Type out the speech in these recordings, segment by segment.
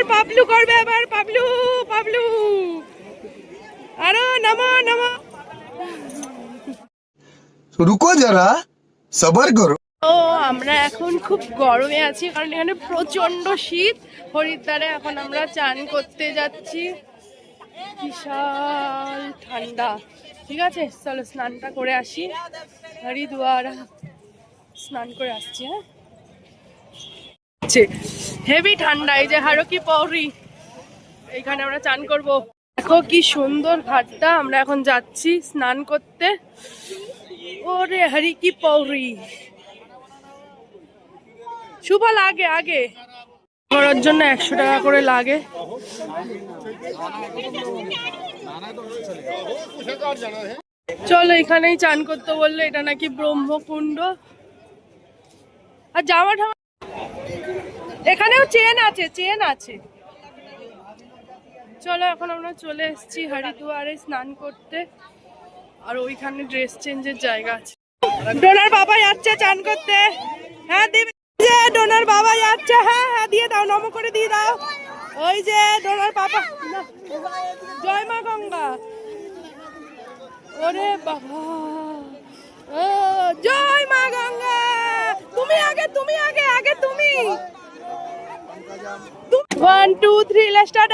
আমার পাবলু করবে এবার, পাবলু পাবলু আরো নামো নামো। রুকো যারা, সবার করো। তো আমরা এখন খুব গরমে আছি কারণ এখানে প্রচন্ড শীত। হরিদ্বারে এখন আমরা চান করতে যাচ্ছি, বিশাল ঠান্ডা। ঠিক আছে, চলো স্নানটা করে আসি। হরিদ্বার স্নান করে আসছি। হ্যাঁ, হেভি ঠান্ডা। এই যে হারো কি পৌরি, এইখানে আমরা চান করব। দেখো কি সুন্দর ঘাটটা, আমরা এখন যাচ্ছি স্নান করতে। ওরে হরি কি পৌরি, শুভ লাগে। আগে করার জন্য 100 টাকা করে লাগে। চলো, এখানেই চান করতে বললে, এটা নাকি ব্রহ্মকুণ্ড। আর জামা ঠামা এখানেও চেন আছে, চেন আছে। চলো, এখন আমরা চলে এসেছি হরিদ্বারে স্নান করতে। আর ওইখানে ড্রেস চেঞ্জের জায়গা আছে। ডোনার বাবা যাচ্ছে চান করতে। হ্যাঁ দেবে, ডোনার বাবা যাচ্ছে। হ্যাঁ হ্যাঁ, দিয়ে দাও, নম করে দিয়ে দাও। ওই যে ডোনার বাবা। জয় মা গঙ্গা। ওরে বাবা, ও জয় মা গঙ্গা। তুমি আগে, তুমি আগে, আগে তুমি। 1 2 3 লেটস স্টার্ট।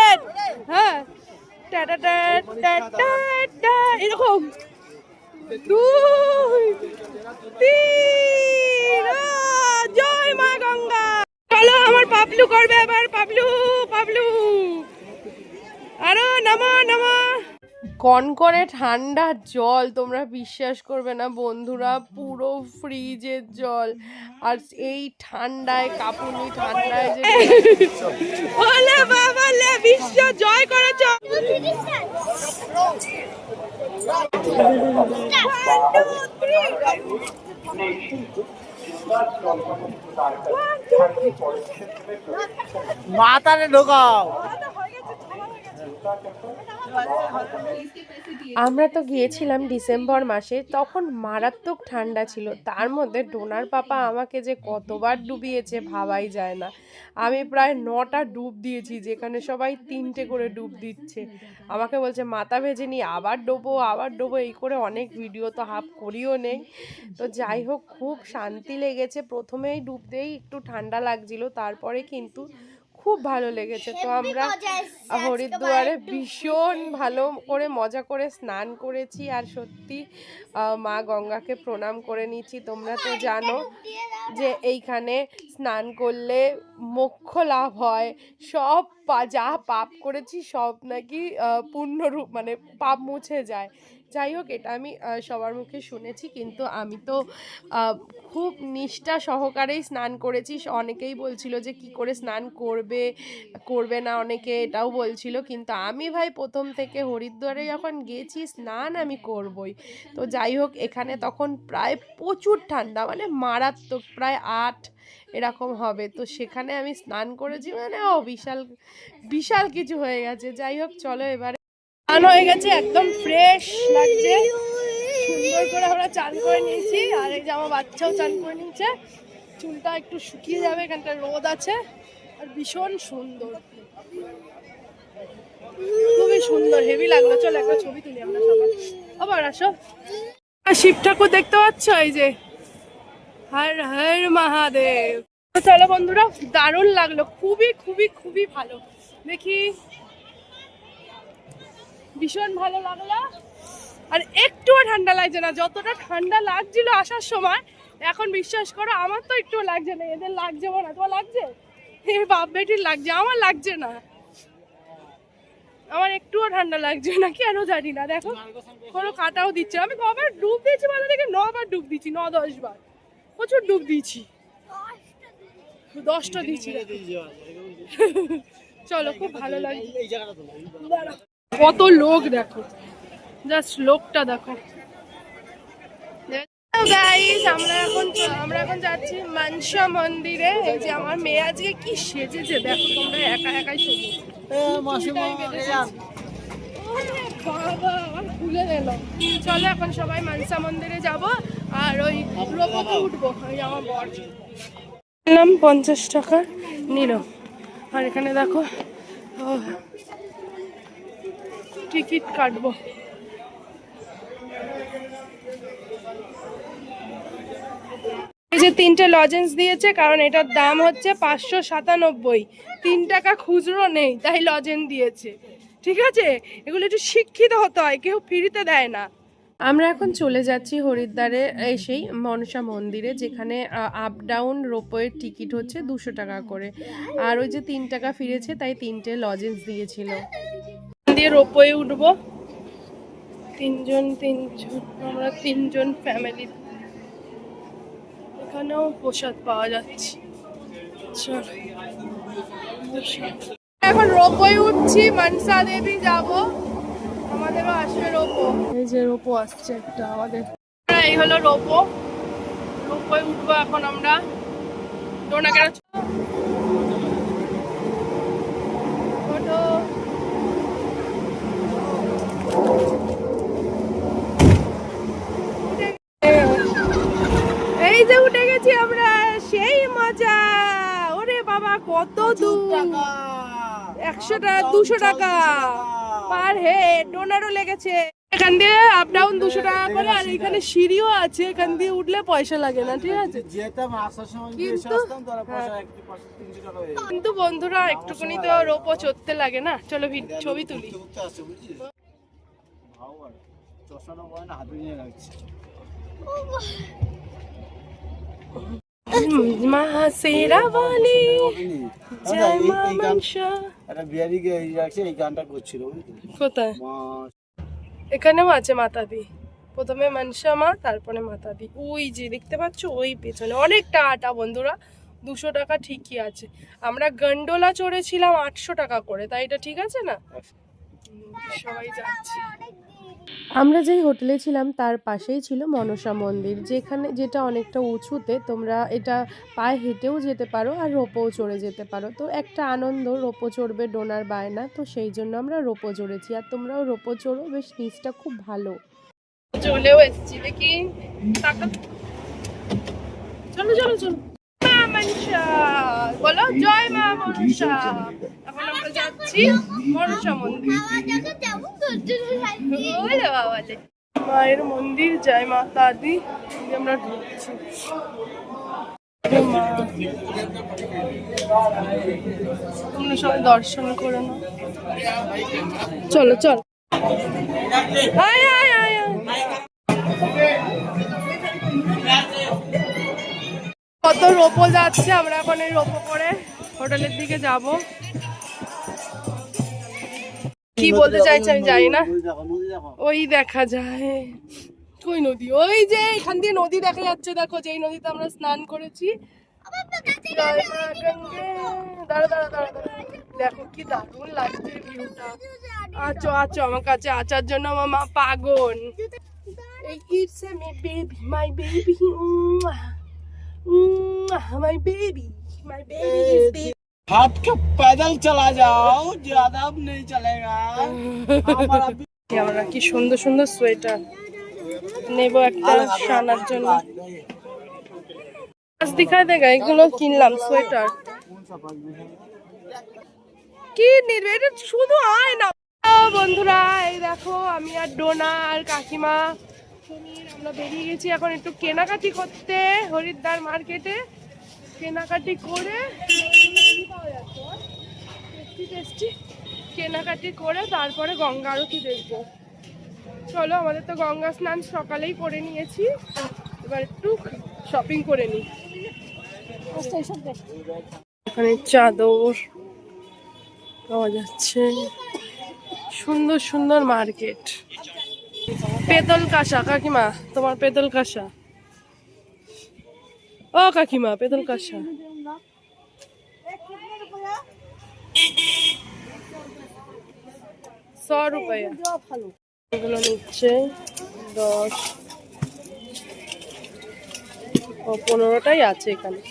হ্যাঁ, এরকম 2 3। জয় মা গঙ্গা। চলো, আমার পাবলু করবে এবার, পাবলু পাবলু আরো নামো নামো। কনকনে ঠান্ডা জল, তোমরা বিশ্বাস করবে না বন্ধুরা, পুরো ফ্রিজের জল। আর এই ঠান্ডায়, কাঁপুনি ঠান্ডায় যে ওলে বাবা লে, বিশ্ব জয় করেছ। মাথারে ঢোকাও। আমরা তো গিয়েছিলাম ডিসেম্বর মাসে, তখন মারাত্মক ঠান্ডা ছিল। তার মধ্যে ডোনার পাপা আমাকে যে কতবার ডুবিয়েছে ভাবাই যায় না। আমি প্রায় 9টা ডুব দিয়েছি, যেখানে সবাই 3টে করে ডুব দিচ্ছে। আমাকে বলছে মাথা ভেজে নি, আবার ডোবো আবার ডোবো, এই করে অনেক ভিডিও তো হাফ করিও নেই। তো যাই হোক, খুব শান্তি লেগেছে। প্রথমেই ডুবতেই একটু ঠান্ডা লাগছিল, তারপরে কিন্তু খুব ভালো লেগেছে। তো আমরা হরিদ্বারে ভীষণ ভালো করে মজা করে স্নান করেছি। আর সত্যি মা গঙ্গাকে প্রণাম করে নিচ্ছি। তোমরা তো জানো যে এইখানে স্নান করলে মোক্ষ লাভ হয়, সব যা পাপ করেছি সব নাকি পুণ্যরূপ, মানে পাপ মুছে যায়। যাই হোক, এটা আমি সবার মুখে শুনেছি, কিন্তু আমি তো খুব নিষ্ঠা সহকারেই স্নান করেছি। অনেকেই বলছিল যে কি করে স্নান করবে করবে না, অনেকে এটাও বলছিল, কিন্তু আমি ভাই প্রথম থেকে হরিদ্বারে যখন গেছি স্নান আমি করবই। তো যাই হোক, এখানে তখন প্রায় প্রচুর ঠান্ডা, মানে মারাত্মক, প্রায় 8 এরকম হবে। তো সেখানে আমি স্নান করেছি, মানে বিশাল বিশাল কিছু হয়ে গেছে। যাই হোক, চলো এবারে স্নান হয়ে গেছে, একদম ফ্রেশ লাগছে, সুন্দর করে আমরা চান করে নিয়েছি। আর এই যে আমার বাচ্চাও চান করে নিচ্ছে। চুলটা একটু শুকিয়ে যাবে, এখানটা রোদ আছে। আর ভীষণ সুন্দর, খুবই সুন্দর, হেভি লাগলো। চলো একটা ছবি তুলি আমরা সবাই। আবার আসো, শিব ঠাকুর দেখতে পাচ্ছ, এই যে হর হর মহাদেব। চলো বন্ধুরা, দারুণ লাগলো, খুবই খুবই খুবই ভালো। দেখি, ভীষণ ভালো লাগলো। আর একটুও ঠান্ডা লাগছে না, যতটা ঠান্ডা লাগছিল আসার সময়, এখন বিশ্বাস করো আমার তো একটুও লাগছে না। এদের লাগছে না, তোমার লাগছে? এই বাপ বেটির লাগছে, আমার লাগছে না। আমার একটুও ঠান্ডা লাগছে না, কেন জানি না। দেখো, কোনো কাটাও দিচ্ছে। আমি কবার ডুব দিয়েছি ভালো দেখে, 9বার ডুব দিচ্ছি, 9-10 বার, প্রচুর ডুব দিয়েছি, 10টা দিচ্ছি। চলো, খুব ভালো লাগছে। কত লোক দেখো, জাস্ট লোকটা দেখো। গাইস, আমরা এখন যাচ্ছি মনসা মন্দিরে। এই যে আমার মেয়ে আজকে কি সেজেছে দেখো তোমরা, একা একাই সেজেছে। বাবা, আমার ভুলে গেল। চলো, এখন সবাই মনসা মন্দিরে যাব, আর ওই রোপোতে উঠবো। ওই আমার বর 50 টাকা নিল। আর এখানে দেখো টিকিট কাটবো। এই যে 3টে লজেন্স দিয়েছে, কারণ এটার দাম হচ্ছে 597। 3 টাকা খুচরো নেই, তাই লজেন্স দিয়েছে। ঠিক আছে, এগুলো একটু শিক্ষিত হতে হয়, কেউ ফ্রিতে দেয় না। আমরা এখন চলে যাচ্ছি হরিদ্বারে এসেই মনসা মন্দিরে, যেখানে আপ ডাউন রোপওয়ের টিকিট হচ্ছে 200 টাকা করে। আর ওই যে 3 টাকা ফিরেছে, তাই 3টে লজেন্স দিয়েছিল। দিয়ে রোপওয়ে উঠবো, 3জন আমরা 3জন ফ্যামিলি। এখানেও প্রসাদ পাওয়া যাচ্ছে। এখন রোপওয়ে উঠছি, মনসা দেবী যাব, আমাদেরও আসবে রোপো। এই যে রোপো আসছে একটা আমাদের। এই হলো রোপো, রোপওয়ে উঠবো এখন আমরা। ডোনাকে এই যে উঠে গেছি আমরা, সেই মজা। ওরে বাবা, কত দূর! 100 টাকা 200 টাকা পার হেড। ডোনারও লেগেছে। এখান দিয়ে আপ ডাউন 200 টাকা করে, আর এখানে সিঁড়িও আছে, এখান দিয়ে উঠলে পয়সা লাগে না। ঠিক আছে, কিন্তু বন্ধুরা একটুখানি তো রোপও চড়তে লাগে না। চলো ছবি তুলি। মা সেরা বলি জয় মা মনসা। কোথায়? এখানেও আছে মাতা দি। প্রথমে মনসা মা, তারপরে মাতা দি। ওই যে দেখতে পাচ্ছ, ওই পেছনে অনেকটা আটা। বন্ধুরা 200 টাকা ঠিকই আছে। আমরা গন্ডোলা চড়েছিলাম 800 টাকা করে, তাই এটা ঠিক আছে না? সবাই যাচ্ছে। আমরা যেই হোটেলে ছিলাম তার পাশেই ছিল মনসা মন্দির, যেটা অনেকটা উঁচুতে। তোমরা এটা পায়ে হেঁটেও যেতে পারো, আর রোপও চড়ে যেতে পারো। তো একটা আনন্দ, রোপও চড়বে, ডোনার বায়না, তো সেই জন্য আমরা রোপও চড়েছি। আর তোমরাও রোপও চড়ো, বেশ নিচটা খুব ভালো। চলেও এসেছি, দেখি। চলো চলো চলো। মা মনসা বলো, জয় মা মনসা। এখন আমরা যাচ্ছি মনসা মন্দির। মায়ের মন্দির, জয় মাতা দি। আমরা ঢুকছি। তোমরা সবাই দর্শন করে নাও। চলো চলো। আয় আয় আয় আয়। কত রোপো যাচ্ছে, আমরা এখন এই রোপো করে হোটেলের দিকে যাব। কি বলতে চাইছে আমি জানি না। ওই দেখা যায়, কই নদী? ওই যে এখান দিয়ে নদী দেখা যাচ্ছে, দেখো, যেই নদীতে আমরা স্নান করেছি। দাঁড়া দাঁড়া দাঁড়া দাঁড়া, দেখো কি দারুণ লাগছে ভিউটা। আচ্ছা আচ্ছা, আমার কাছে আচার জন্য আমার মা পাগল। It's my baby, my baby, my baby, my baby is baby. हाथ के पैदल चला जाओ, ज्यादा नहीं चलेगा। আমরা কি সুন্দর সুন্দর সোয়েটার নেব একটা শানার জন্য। আজ দিখাই দেখা, এগুলো কিনলাম সোয়েটার। কি নিবে এটা? শুধু আয় না। বন্ধুরা এই দেখো, আমি আর ডোনা আর কাকিমা আমরা বেরিয়ে গেছি এখন একটু কেনাকাটি করতে হরিদ্বার মার্কেটে। কেনাকাটি করে কেনাকাটি করে তারপরে গঙ্গা আরতি দেখবো। চলো, আমাদের তো গঙ্গা স্নান সকালেই করে নিয়েছি, এবার একটু শপিং করে নিই। এখানে চাদর পাওয়া যাচ্ছে, সুন্দর সুন্দর মার্কেট। পেতল কাঁসা, কাকিমা তোমার পেতল কাঁসা। ও কাকিমা, পেতল কাঁসা 100 রুপিয়া। এগুলো নিচ্ছে 10 ও 15টাই আছে এখানে।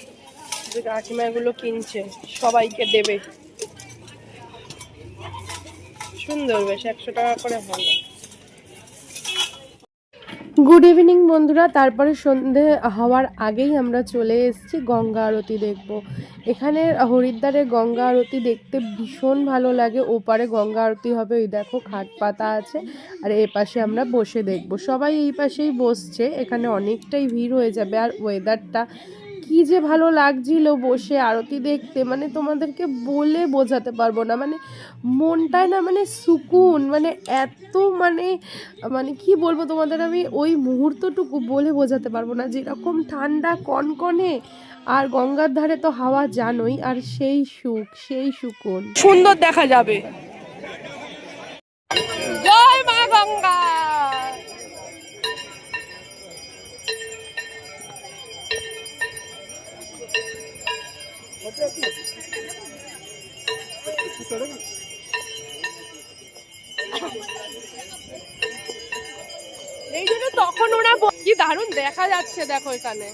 কাকিমা এগুলো কিনছে, সবাইকে দেবে। সুন্দর, বেশ 100 টাকা করে হলো। গুড ইভিনিং বন্ধুরা। তারপরে সন্ধে হওয়ার আগেই আমরা চলে এসেছি গঙ্গা আরতি দেখব। এখানে হরিদ্বারে গঙ্গা আরতি দেখতে ভীষণ ভালো লাগে। ওপারে গঙ্গা আরতি হবে, ওই দেখো খাট পাতা আছে, আর এ পাশে আমরা বসে দেখব। সবাই এই পাশেই বসছে, এখানে অনেকটাই ভিড় হয়ে যাবে। আর ওয়েদারটা কি যে ভালো লাগছিল বসে আরতি দেখতে, মানে তোমাদেরকে বলে বোঝাতে পারবো না। মানে মনটায় না মানে সুকুন, মানে এত মানে মানে কি বলবো তোমাদের, আমি ওই মুহূর্তটুকু বলে বোঝাতে পারবো না। যেরকম ঠান্ডা কনকনে, আর গঙ্গার ধারে তো হাওয়া জানোই, আর সেই সুখ, সেই সুকুন, সুন্দর দেখা যাবে। জয় মা গঙ্গা। এই জন্য তখন ওরা কি দারুণ দেখা যাচ্ছে, দেখো এখানে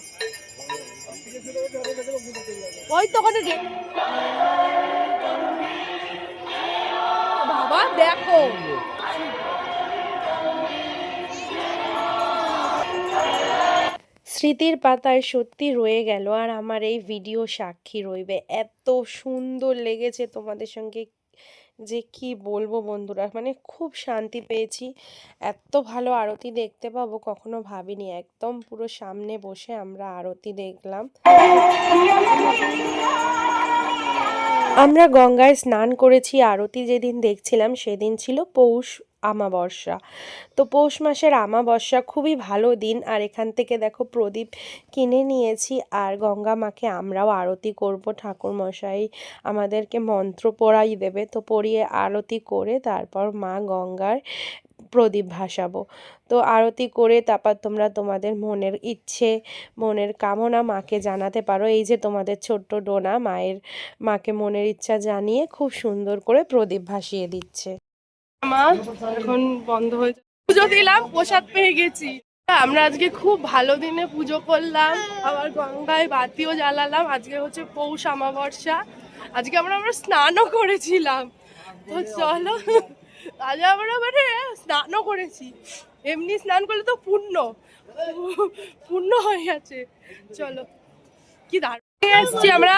ওই তো ওখানে বাবা দেখো। স্মৃতির পাতায় সত্যি রয়ে গেল, আর আমার এই ভিডিও সাক্ষী রইবে। এত সুন্দর লেগেছে তোমাদের সঙ্গে যে কি বলবো বন্ধুরা, মানে খুব শান্তি পেয়েছি। এত ভালো আরতি দেখতে পাবো কখনো ভাবিনি। একদম পুরো সামনে বসে আমরা আরতি দেখলাম। আমরা গঙ্গায় স্নান করেছি। আরতি যেদিন দেখছিলাম সেদিন ছিল পৌষ আমাবস্যা। তো পৌষ মাসের আমাবস্যা খুবই ভালো দিন। আর এখান থেকে দেখো প্রদীপ কিনে নিয়েছি, আর গঙ্গা মাকে আমরাও আরতি করব। ঠাকুর মশাই আমাদেরকে মন্ত্র পড়াই দেবে, তো পড়িয়ে আরতি করে তারপর মা গঙ্গার প্রদীপ ভাসাবো। তো আরতি করে তারপর তোমরা তোমাদের মনের ইচ্ছে, মনের কামনা মাকে জানাতে পারো। এই যে তোমাদের ছোট্ট ডোনা মাকে মনের ইচ্ছা জানিয়ে খুব সুন্দর করে প্রদীপ ভাসিয়ে দিচ্ছে। মা এখন বন্ধ হয়ে পুজো দিলাম, প্রসাদ পেয়ে গেছি। আমরা আজকে খুব ভালো দিনে পুজো করলাম, আবার গঙ্গায় বাতিও জ্বালালাম। আজকে হচ্ছে পৌষ আমাবস্যা। আজকে আমরা স্নানও করেছিলাম। তো চলো, আজ আমরা মানে স্নানও করেছি। এমনি স্নান করলে তো পূর্ণ হয়ে গেছে। চলো, কি দারুণ এসছি আমরা।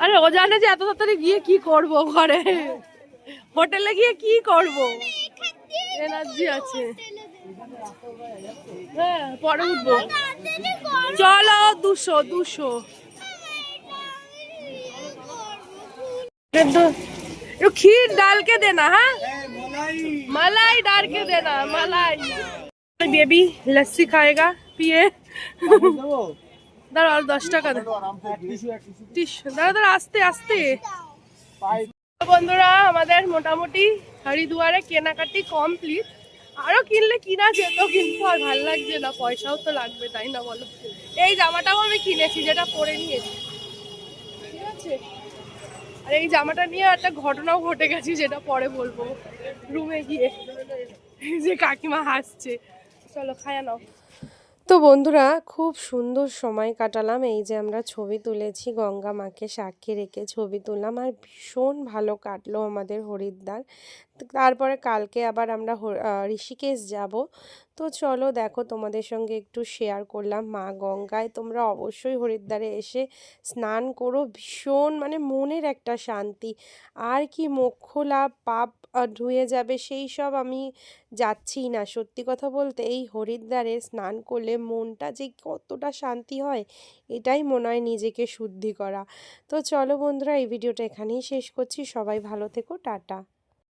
আরে ও জানে যে এত তাড়াতাড়ি গিয়ে কি করব, ঘরে হোটেলে গিয়ে কি করব, এনার্জি আছে। হ্যাঁ পরে উঠবো, চলো। 200 একটু खीर डाल के देना। हाँ मलाई डाल के देना, मलाई। बेबी लस्सी खाएगा, पिए। দাঁড়া, আর 10 টাকা দে। দাঁড়া আস্তে আস্তে। বন্ধুরা আমাদের মোটামুটি হরিদ্বারে কেনাকাটি কমপ্লিট। আরো কিনলে কিনা যেত, কিন্তু আর ভাল লাগছে না, পয়সাও তো লাগবে, তাই না বলো। এই জামাটাও আমি কিনেছি, যেটা পরে নিয়েছি, ঠিক আছে। আর এই জামাটা নিয়ে একটা ঘটনাও ঘটে গেছে, যেটা পরে বলবো রুমে গিয়ে। যে কাকিমা হাসছে। চলো খায়া নাও। তো বন্ধুরা খুব সুন্দর সময় কাটালাম। এই যে আমরা ছবি তুলেছি, গঙ্গা মাকে সাক্ষী রেখে ছবি তুললাম, আর ভীষণ ভালো কাটলো আমাদের হরিদ্বার। তারপরে কালকে আবার আমরা ঋষিকেশ যাব। তো চলো দেখো, তোমাদের সঙ্গে একটু শেয়ার করলাম মা গঙ্গায়। তোমরা অবশ্যই হরিদ্বারে এসে স্নান করো, ভীষণ মানে মনের একটা শান্তি। আর কি মোক্ষ লাভ, পাপ ধুয়ে যাবে, সেই সব আমি যাচ্ছি না। সত্যি কথা বলতে এই হরিদ্বারে স্নান করলে মনটা যে কতটা শান্তি হয়, এটাই মনে হয় নিজেকে শুদ্ধি করা। তো চলো বন্ধুরা, এই ভিডিওটা এখানেই শেষ করছি। সবাই ভালো থেকো, টাটা।